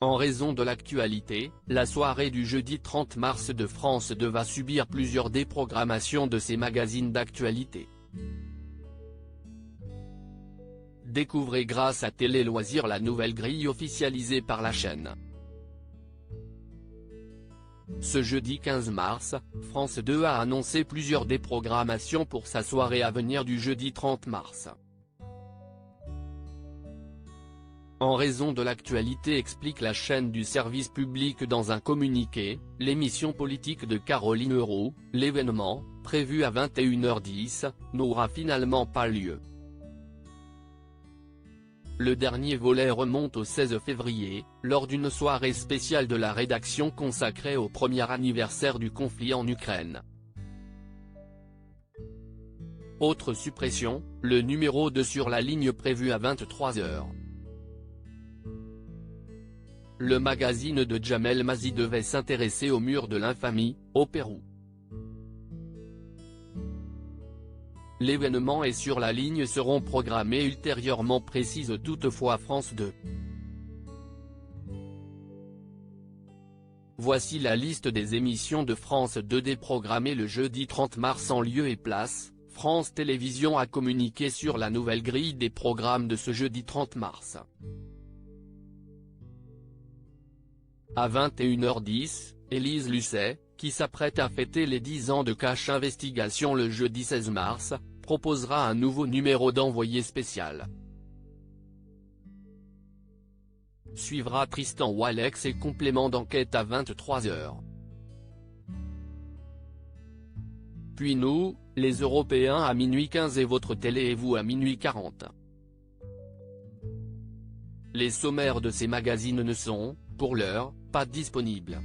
En raison de l'actualité, la soirée du jeudi 30 mars de France 2 va subir plusieurs déprogrammations de ses magazines d'actualité. Découvrez grâce à Télé Loisirs la nouvelle grille officialisée par la chaîne. Ce jeudi 15 mars, France 2 a annoncé plusieurs déprogrammations pour sa soirée à venir du jeudi 30 mars. En raison de l'actualité, explique la chaîne du service public dans un communiqué, l'émission politique de Caroline Roux, l'événement, prévu à 21h10, n'aura finalement pas lieu. Le dernier volet remonte au 16 février, lors d'une soirée spéciale de la rédaction consacrée au premier anniversaire du conflit en Ukraine. Autre suppression, le numéro 2 sur la ligne prévu à 23h. Le magazine de Jamel Mazy devait s'intéresser au mur de l'infamie, au Pérou. L'événement et sur la ligne seront programmés ultérieurement, précise toutefois France 2. Voici la liste des émissions de France 2 déprogrammées le jeudi 30 mars en lieu et place. France Télévisions a communiqué sur la nouvelle grille des programmes de ce jeudi 30 mars. À 21h10, Élise Lucet, qui s'apprête à fêter les 10 ans de Cache Investigation le jeudi 16 mars, proposera un nouveau numéro d'envoyé spécial. Suivra Tristan Walex et complément d'enquête à 23h. Puis nous, les Européens à minuit 15 et votre télé et vous à minuit 40. Les sommaires de ces magazines ne sont, pour l'heure, pas disponibles.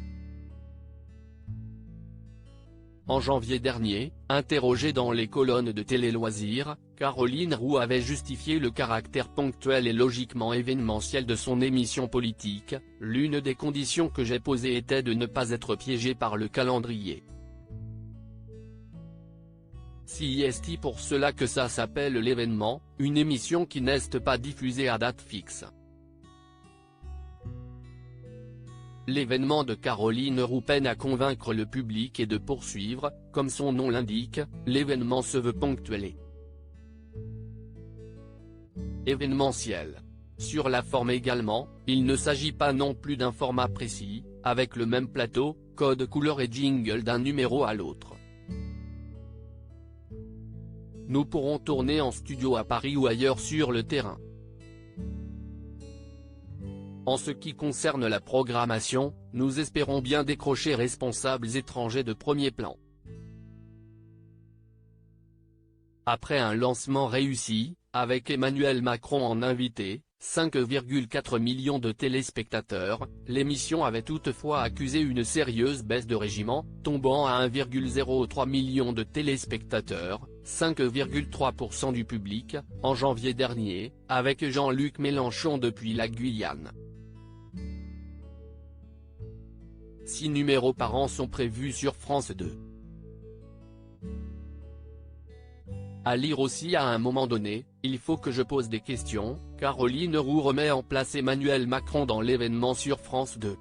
En janvier dernier, interrogée dans les colonnes de Télé Loisirs, Caroline Roux avait justifié le caractère ponctuel et logiquement événementiel de son émission politique. L'une des conditions que j'ai posées était de ne pas être piégée par le calendrier. C'est pour cela que ça s'appelle l'événement, une émission qui n'est pas diffusée à date fixe. L'événement de Caroline Roux peine à convaincre le public et de poursuivre, comme son nom l'indique, l'événement se veut ponctuel et événementiel. Sur la forme également, il ne s'agit pas non plus d'un format précis, avec le même plateau, code couleur et jingle d'un numéro à l'autre. Nous pourrons tourner en studio à Paris ou ailleurs sur le terrain. En ce qui concerne la programmation, nous espérons bien décrocher responsables étrangers de premier plan. Après un lancement réussi, avec Emmanuel Macron en invité, 5,4 millions de téléspectateurs, l'émission avait toutefois accusé une sérieuse baisse de régiment, tombant à 1,03 million de téléspectateurs, 5,3% du public, en janvier dernier, avec Jean-Luc Mélenchon depuis la Guyane. 6 numéros par an sont prévus sur France 2. À lire aussi à un moment donné, il faut que je pose des questions, Caroline Roux remet en place Emmanuel Macron dans l'événement sur France 2.